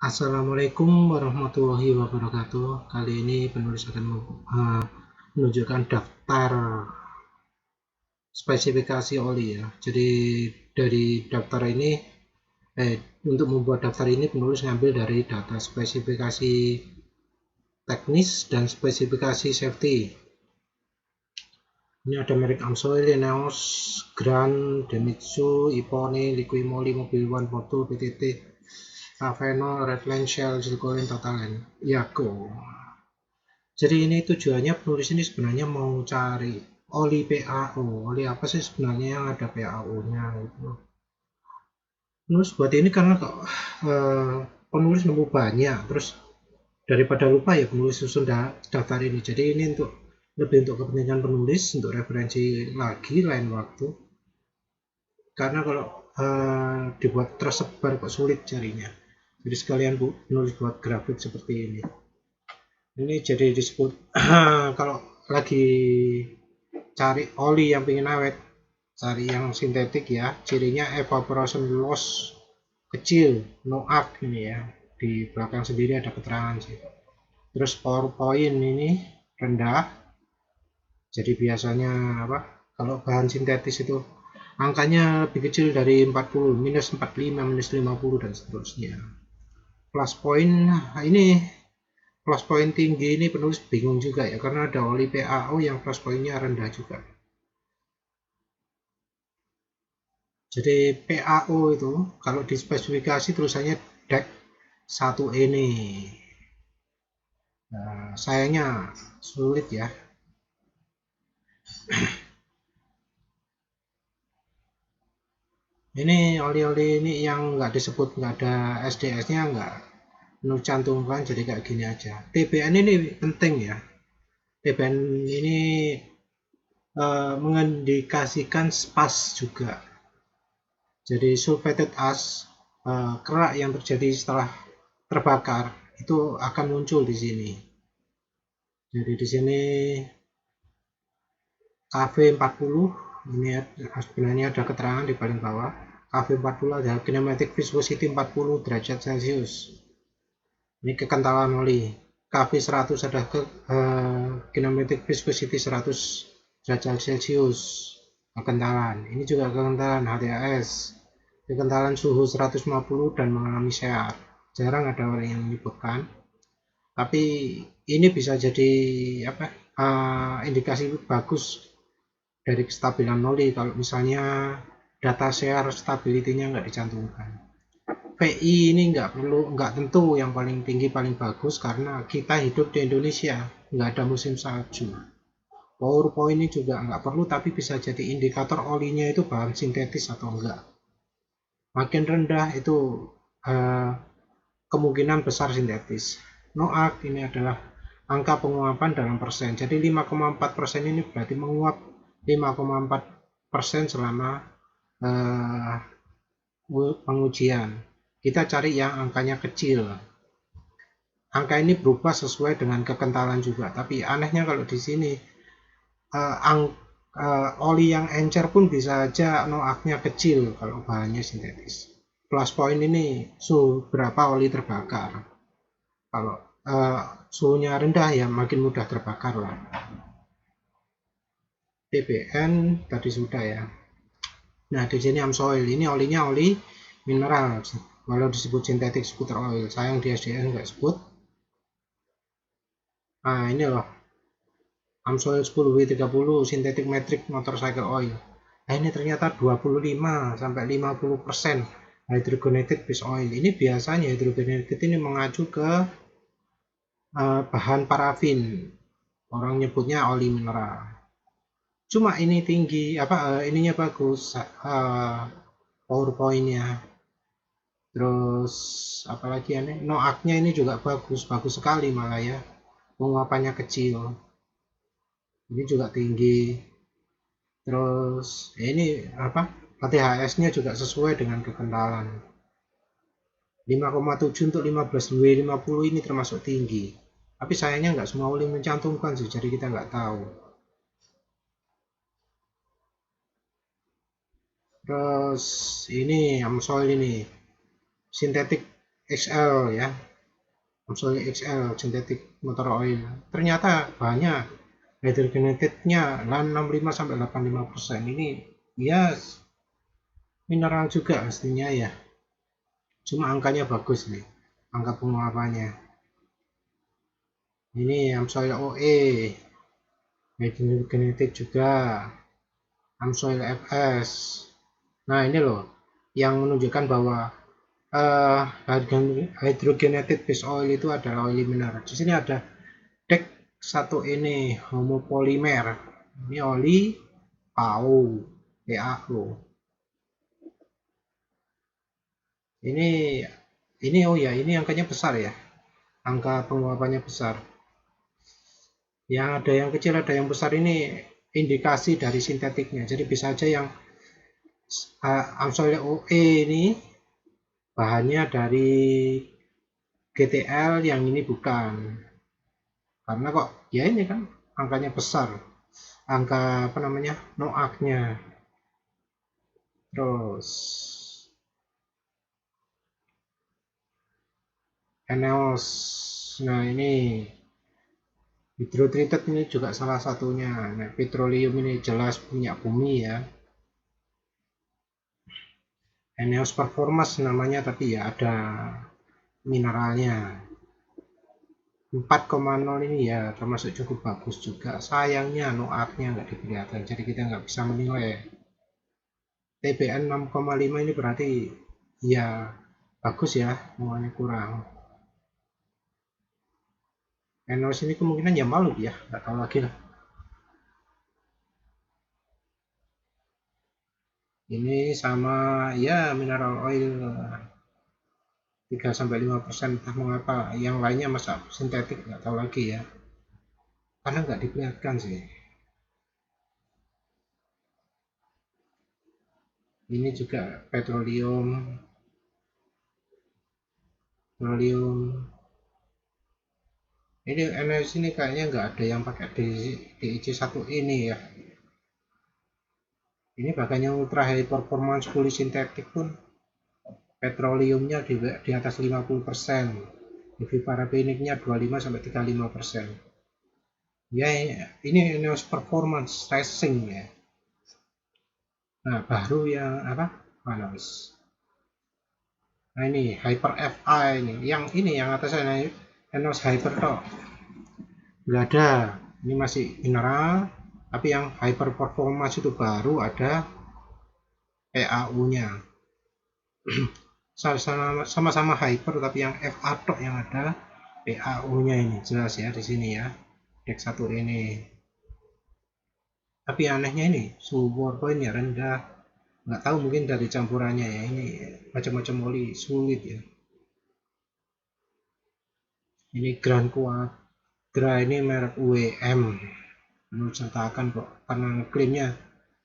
Assalamualaikum warahmatullahi wabarakatuh. Kali ini penulis akan menunjukkan daftar spesifikasi oli ya. Jadi dari daftar ini, untuk membuat daftar ini penulis ngambil dari data spesifikasi teknis dan spesifikasi safety. Ini ada merek Amsoil, Ineos, Grand, Denitsu, Ippon, Liquimoli, Mobil One, Moto, PTT, Raveno, Redline, Shell, Silcolin, Totalen, Yago. Jadi ini tujuannya penulis ini sebenarnya mau cari oli PAO. Oli apa sih sebenarnya yang ada PAO-nya itu. Penulis buat ini karena kok penulis nemu banyak, terus daripada lupa ya penulis susun daftar ini. Jadi ini lebih untuk kepentingan penulis, untuk referensi lagi lain waktu. Karena kalau dibuat tersebar kok sulit carinya. Jadi sekalian penulis buat grafik seperti ini. Ini jadi disebut kalau lagi cari oli yang pengen awet, cari yang sintetik ya, cirinya evaporation loss kecil, no arc ini ya, di belakang sendiri ada keterangan sih. Terus power point ini rendah, jadi biasanya apa, kalau bahan sintetis itu angkanya lebih kecil dari 40, minus 45, minus 50 dan seterusnya. Plus point, nah ini plus point tinggi ini penulis bingung juga ya, karena ada oli PAO yang plus pointnya rendah juga. Jadi PAO itu kalau di spesifikasi tulisannya DEC 1 ini. Nah, sayangnya sulit ya. Ini oli-oli ini yang nggak disebut, nggak ada SDS-nya, nggak cantumkan, jadi kayak gini aja. TBN ini penting ya. TBN ini mengindikasikan spas juga. Jadi sulfated ash, kerak yang terjadi setelah terbakar itu akan muncul di sini. Jadi di sini KV40 ini sebenarnya ada keterangan di paling bawah. KV40 ada kinematic viscosity 40 derajat Celcius. Ini kekentalan oli. KV100 ada kinematic viscosity 100 derajat Celcius. Kekentalan. Ini juga kekentalan HTAS. Kekentalan suhu 150 dan mengalami sear. Jarang ada orang yang menyebutkan. Tapi ini bisa jadi apa? Indikasi bagus dari kestabilan oli kalau misalnya data share stability-nya nggak dicantumkan. PI ini nggak tentu yang paling tinggi paling bagus karena kita hidup di Indonesia, nggak ada musim salju. PowerPoint ini juga nggak perlu, tapi bisa jadi indikator olinya itu bahan sintetis atau enggak. Makin rendah itu eh, kemungkinan besar sintetis. NOAC ini adalah angka penguapan dalam persen. Jadi 5,4% ini berarti menguap 5,4% selama eh, pengujian. Kita cari yang angkanya kecil. Angka ini berubah sesuai dengan kekentalan juga. Tapi anehnya kalau di sini oli yang encer pun bisa aja NOAC-nya kecil kalau bahannya sintetis. Plus point ini suhu berapa oli terbakar. Kalau uh, suhunya rendah ya makin mudah terbakar lah. TBN tadi sudah ya. Nah di sini Amsoil ini olinya oli mineral. Walau disebut synthetic scooter oil, sayang di SDN nggak sebut. Nah ini loh Amsoil 10W30 synthetic metric motorcycle oil. Nah ini ternyata 25 sampai 50% hydrogenated base oil. Ini biasanya hydrogenated ini mengacu ke bahan parafin. Orang nyebutnya oli mineral. Cuma ini tinggi apa ininya bagus, PowerPoint-nya. Terus apalagi aneh, noaknya ini juga bagus, bagus sekali malah ya. Penguapannya kecil. Ini juga tinggi. Terus ini apa? HTHS-nya juga sesuai dengan kekentalan. 5,7 untuk 15W50 ini termasuk tinggi. Tapi sayangnya nggak semua oli mencantumkan sih, jadi kita nggak tahu. Terus ini Amsoil ini sintetik XL ya, Amsoil XL synthetic motor oil. Ternyata banyak hydrogenatednya 65 sampai 85%. Ini ya mineral juga aslinya ya. Cuma angkanya bagus nih, angka penguapannya. Ini Amsoil OE, hydrogenated juga, Amsoil FS. Nah ini loh yang menunjukkan bahwa hydrogenated base oil itu adalah oil mineral. Di sini ada DEC 1 ini homopolimer. Ini oli PAO, PAO. Ini oh ya, ini angkanya besar ya. Angka penguapannya besar. Yang ada yang kecil, ada yang besar, ini indikasi dari sintetiknya. Jadi bisa aja yang Amsoil OE ini bahannya dari GTL, yang ini bukan. Karena kok ya ini kan angkanya besar. Angka apa namanya? NOAK-nya. Terus ENEOS. Nah, ini hydrotreated ini juga salah satunya. Nah, petroleum ini jelas minyak bumi ya. ENEOS Performance namanya, tapi ya ada mineralnya. 4,0 ini ya termasuk cukup bagus juga. Sayangnya NOAK-nya nggak diperlihatkan, jadi kita nggak bisa menilai. TBN 6,5 ini berarti ya bagus ya, semuanya kurang. ENEOS ini kemungkinan ya malu ya, nggak tahu lagi lah. Ini sama ya mineral oil 3-5%, entah mengapa yang lainnya masa sintetik nggak tahu lagi ya, karena nggak diperlihatkan sih. Ini juga petroleum. Ini energi ini kayaknya nggak ada yang pakai DIC1 ini ya. Ini bahkan yang ultra high performance polysintetik pun petroleumnya di atas 50%. UV parabeniknya 25-35%. Ya, ini ENEOS Performance Racing ya. Nah, baru yang apa? Panas. Nah, ini Hyper FI ini. Yang atasnya ENEOS Hyper toh. Nggak ada. Ini masih mineral, tapi yang Hyper Performance itu baru ada PAU-nya. Sama-sama hyper, tapi yang FA tok yang ada PAU-nya ini jelas ya di sini ya. DEC 1 ini. Tapi anehnya ini suhu pointnya rendah. Nggak tahu mungkin dari campurannya ya. Ini macam-macam oli sulit ya. Ini Grand Quadra, ini merek UEM. Menurut sertakan kok karena klaimnya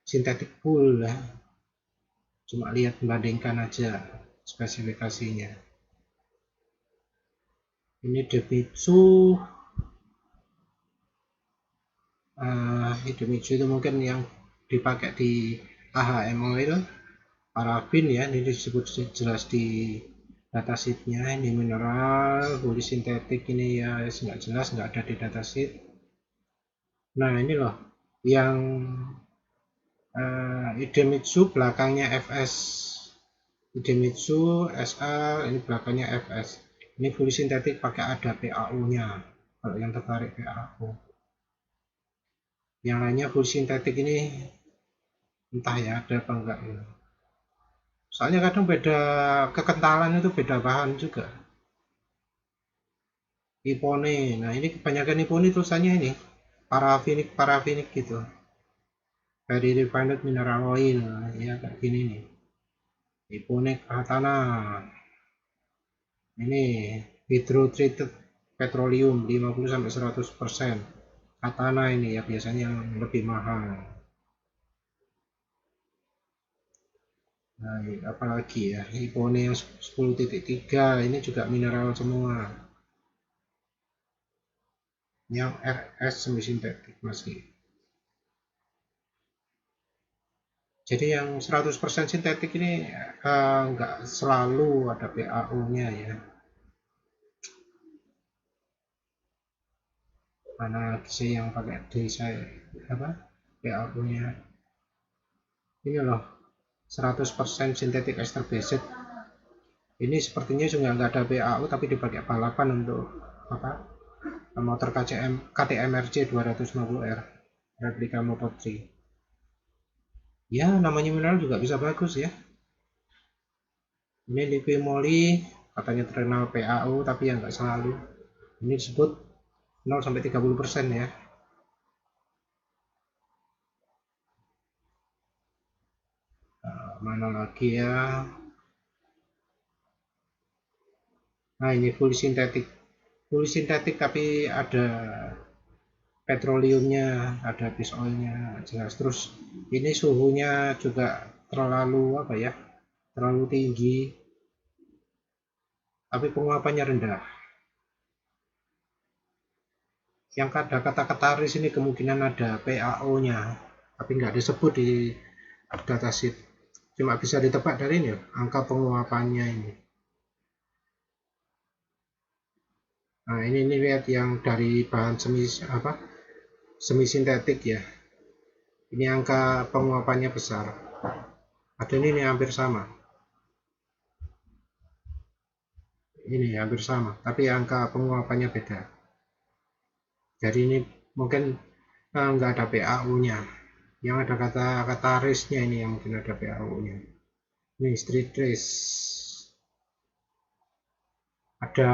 sintetik full ya. Cuma lihat membandingkan aja spesifikasinya. Ini Demitsu. Demitsu itu mungkin yang dipakai di AHMO itu parafin ya. Ini disebut jelas di datasheetnya. Ini mineral polisintetik, ini ya nggak jelas, nggak ada di datasheet. Nah ini loh yang Idemitsu belakangnya FS, Idemitsu SL, ini belakangnya FS. Ini full sintetik pakai ada PAU-nya. Kalau yang tertarik PAU, yang lainnya full sintetik ini entah ya ada apa enggak ya. Soalnya kadang beda kekentalan, itu beda bahan juga. Ipone, nah ini kebanyakan Ipone tulisannya ini parafinik gitu. Very refined mineral oil, nah, ya kayak gini nih. Ipone Katana. Ini hydrotreated petroleum 50-100%. Katana ini ya biasanya yang lebih mahal. Nah, apalagi ya, Ipone yang 10.3 ini juga mineral semua. Yang RS semi sintetik masih. Jadi yang 100% sintetik ini nggak selalu ada PAU-nya ya. Mana sih yang pakai D saya apa PAU-nya? Ini loh 100% sintetik ester basic. Ini sepertinya juga nggak ada PAU tapi dipakai balapan untuk apa? Motor KTM RC 250R replika Moto3. Ya namanya mineral juga bisa bagus ya. Ini liquid moly katanya terkenal PAU tapi yang nggak selalu. Ini disebut 0-30% ya. Mana lagi ya? Nah ini full sintetik tapi ada petroleumnya, ada base oilnya jelas. Terus ini suhunya juga terlalu apa ya? Terlalu tinggi, tapi penguapannya rendah. Yang ada kata kataris ini kemungkinan ada PAO-nya, tapi nggak disebut di datasheet. Cuma bisa ditebak dari ini angka penguapannya ini. Nah ini lihat yang dari bahan semi sintetik ya. Ini angka penguapannya besar. Ada ini hampir sama. Ini hampir sama, tapi angka penguapannya beda. Jadi ini mungkin nggak ada PAU-nya. Yang ada kata-kata race-nya ini yang mungkin ada PAU-nya. Ini street race. Ada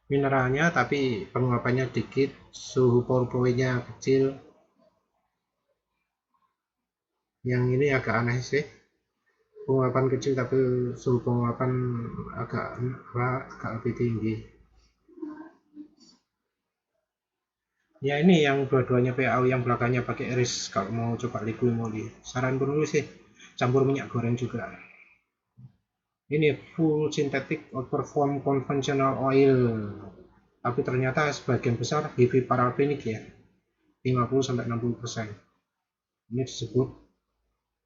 mineralnya tapi penguapannya dikit, suhu pour point-nya kecil. Yang ini agak aneh sih. Penguapan kecil tapi suhu penguapan agak lebih tinggi. Ya ini yang dua-duanya PAU yang belakangnya pakai iris kalau mau coba liquid moly. Saran dulu sih campur minyak goreng juga. Ini full synthetic outperform conventional oil. Tapi ternyata sebagian besar heavy parabenic ya. 50-60%. Ini disebut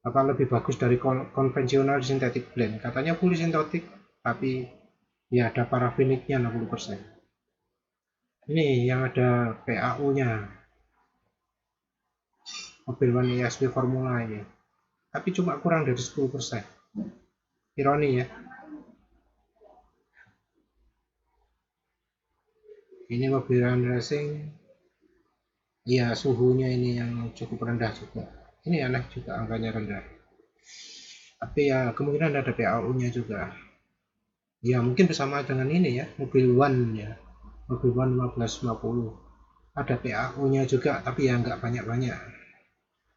apa lebih bagus dari konvensional synthetic blend. Katanya full synthetic tapi ya ada parabenicnya 60%. Ini yang ada PAU-nya. Mobil One ESP Formula ini. Tapi cuma kurang dari 10%. Ironi ya. Ini mobil racing. Ya suhunya ini yang cukup rendah juga. Ini aneh juga angkanya rendah. Tapi ya kemungkinan ada PAU-nya juga. Ya mungkin bersama dengan ini ya, mobil One ya. Mobil One 1550. Ada PAU-nya juga, tapi ya nggak banyak-banyak.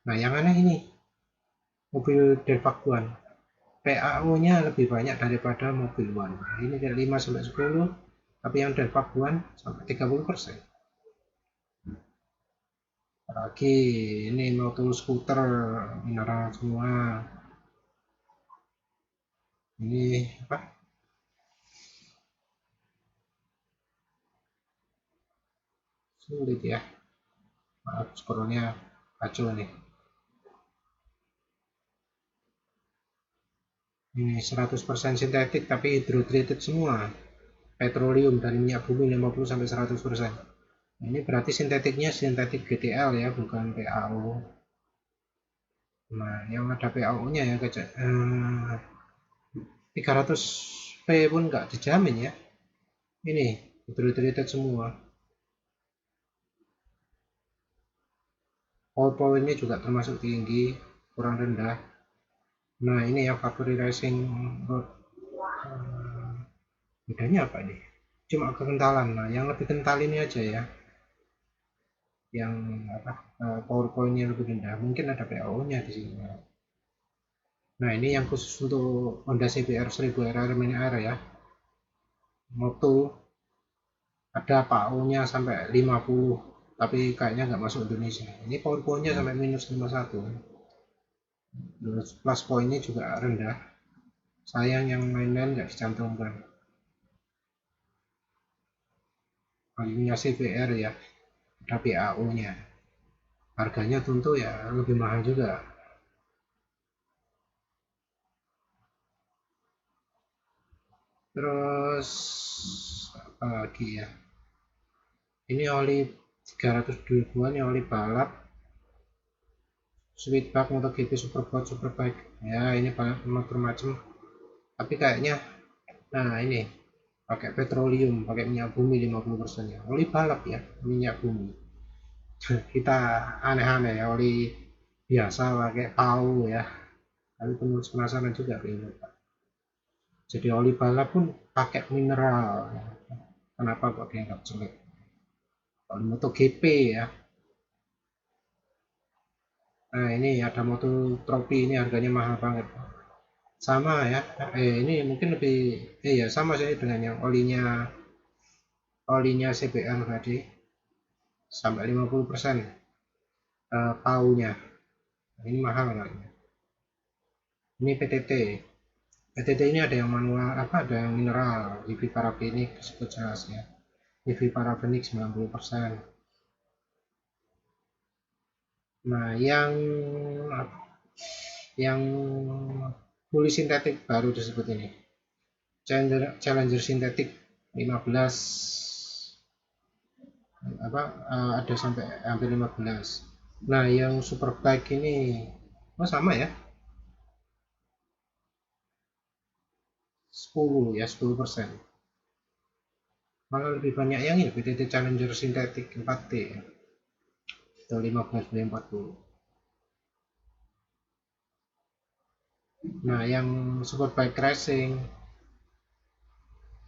Nah yang aneh ini, mobil Devac One. PAU-nya lebih banyak daripada mobil One. Ini dari 5-10, tapi yang Devac One sampai 30%. Lagi ini motor skuter mineral semua. Ini apa? Sulit ya. Maaf scrollnya kacau nih. Ini 100% sintetik tapi hydrotreated semua. Petroleum dari minyak bumi 50-100%. Ini berarti sintetiknya sintetik GTL ya, bukan PAO. Nah, yang ada PAO-nya ya 300P pun nggak dijamin ya. Ini hydrotreated semua. Power point-nya juga termasuk tinggi, kurang rendah. Nah, ini yang factory racing road. Bedanya apa ini? Cuma kekentalan. Nah, yang lebih kental ini aja ya. Yang apa? Power point-nya lebih rendah. Mungkin ada PAO-nya di sini. Nah, ini yang khusus untuk Honda CBR 1000 RR Mini Air ya. Moto ada PAO-nya sampai 50, tapi kayaknya nggak masuk Indonesia. Ini power point-nya sampai minus 51. Plus poinnya juga rendah. Sayang yang lain-lain nggak dicantumkan. Kalinya CBR ya, ada PAO-nya. Harganya tentu ya lebih mahal juga. Terus apa lagi ya, ini oli 300 ribuan ya, oli balap Sweetback MotoGP Superbike ya, ini banyak macam-macam, tapi kayaknya nah ini pakai petroleum, pakai minyak bumi 50% ya, oli balap ya, minyak bumi. Kita aneh-aneh ya, oli biasa pakai pau ya, tapi penulis penasaran juga ini. Jadi oli balap pun pakai mineral, kenapa kok dianggap jelek? Oli MotoGP ya. Nah ini ada Moto Trophy, ini harganya mahal banget, sama ya. Ini mungkin lebih ya sama sih dengan yang olinya CBR tadi, sampai 50% paunya. Ini mahal kayaknya. Ini PTT. PTT ini ada yang manual, ada yang mineral, EV parabenik disebut jelas ya. EV parabenik 90%. Nah, yang fully sintetik baru disebut ini. Challenger sintetik 15, ada sampai hampir 15. Nah, yang Superbike ini sama ya, 10 ya, 10%. Malah lebih banyak yang ini PTT Challenger sintetik 4T ya, atau 15 dari 40. Nah, yang Superbike Racing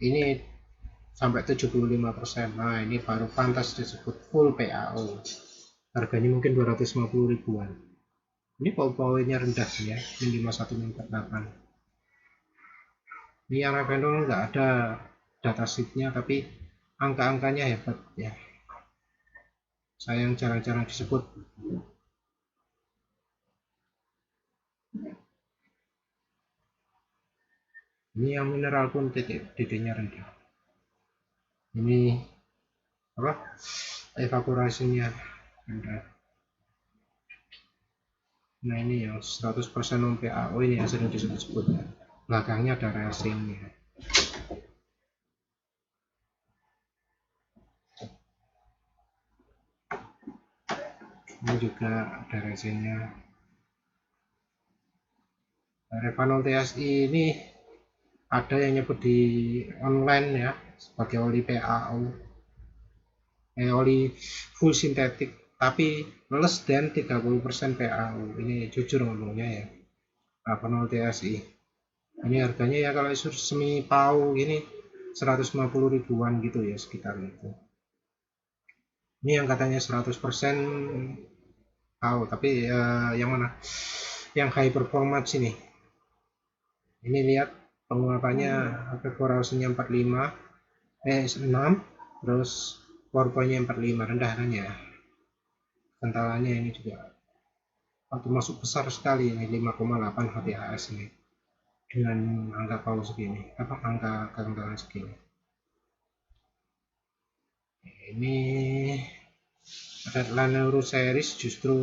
ini sampai 75%. Nah, ini baru pantas disebut full PAO. Harganya mungkin 250 ribuan. Ini powernya rendah ya, min 5148. Ini yang Revenue nggak ada data sheetnya, tapi angka-angkanya hebat ya. Sayang jarang-jarang disebut. Ini yang mineral pun titiknya rendah. Ini apa? Evaporasinya rendah. Nah ini yang 100% non PAO ini yang sering disebut-sebut ya. Belakangnya ada racingnya. Ini juga ada racingnya. Revanol TSI ini ada yang nyebut di online ya sebagai oli PAO, oli full sintetik, tapi less than 30% PAO. Ini jujur ngomongnya ya, Revanol TSI. Ini harganya ya kalau semi PAO ini 150 ribuan gitu ya, sekitar itu. Ini yang katanya 100% PAO, tapi yang mana? Yang high performance ini. Ini lihat penguapannya, evaporasinya 45, 6, terus powerpointnya 45, rendah kan ya. Kentalannya ini juga termasuk besar sekali, ini 5,8 HPAS ini dengan angka power segini, angka kentalan segini. Ini Redline Euro Series justru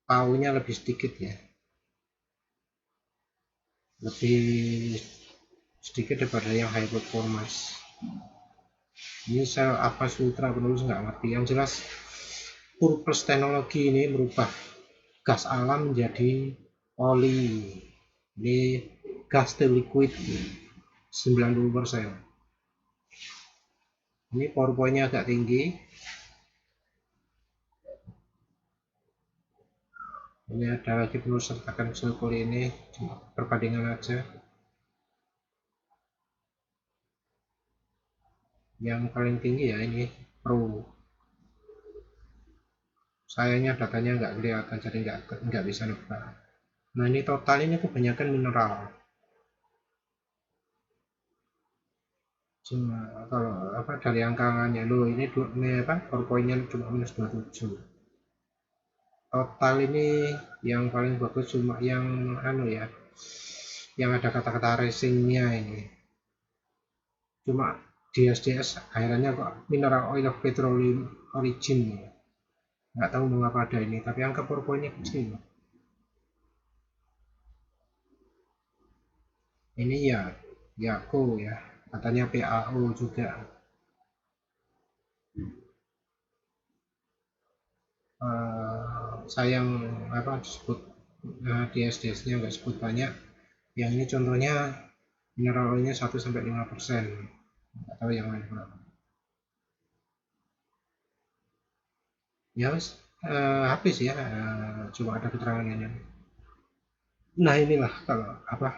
powernya lebih sedikit ya, lebih sedikit daripada yang high performance. Ini sel apa Sutra penulis nggak ngerti, yang jelas Purpose teknologi ini merubah gas alam menjadi oli. Ini gas to liquid 90%. Ini powerpointnya agak tinggi. Ini ada lagi perlu sertakan sulfur, ini cuma perbandingan aja. Yang paling tinggi ya ini Pro. Sayangnya datanya nggak kelihatan, jadi nggak bisa nebak. Nah ini total ini kebanyakan mineral. Cuma kalau dari angkanya lo ini powerpointnya cuma minus 27. Total ini yang paling bagus cuma yang yang ada kata-kata racingnya ini. Cuma di SDS akhirnya kok mineral oil of petroleum origin ya. Nggak tahu mengapa ada ini, tapi angka powerpointnya kecil. Ini ya Yako ya, katanya PAO juga. Sayang apa disebut di SDS-nya nggak sebut banyak. Yang ini contohnya mineral oilnya 1-5%, nggak tahu yang lain berapa. Ya wes, habis ya, cuma ada keterangannya. Nah inilah kalau apa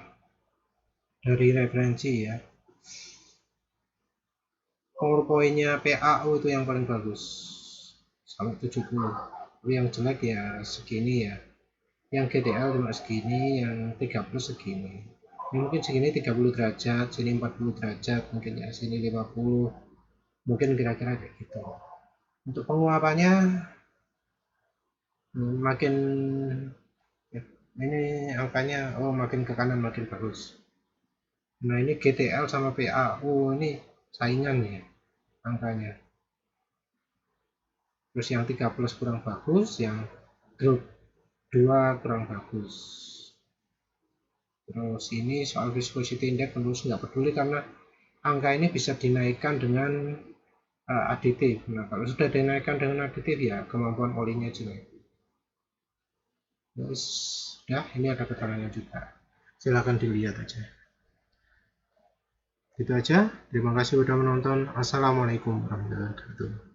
dari referensi ya, PowerPoint-nya PAO itu yang paling bagus sampai 70. Tapi yang jelek ya segini ya. Yang GDL cuma segini, yang 3 plus segini. Ini mungkin segini 30 derajat, sini 40 derajat, mungkin ya sini 50. Mungkin kira-kira kayak gitu. Untuk penguapannya makin ya, ini angkanya makin ke kanan makin bagus. Nah ini GTL sama PAU ini saingan ya angkanya. Terus yang 3 plus kurang bagus, yang grup 2 kurang bagus. Terus ini soal viscosity index terus nggak peduli karena angka ini bisa dinaikkan dengan aditif. Nah kalau sudah dinaikkan dengan aditif ya kemampuan olinya jelek. Terus ya ini ada keterangannya juga. Silahkan dilihat aja. Itu aja. Terima kasih sudah menonton. Assalamualaikum warahmatullahi wabarakatuh.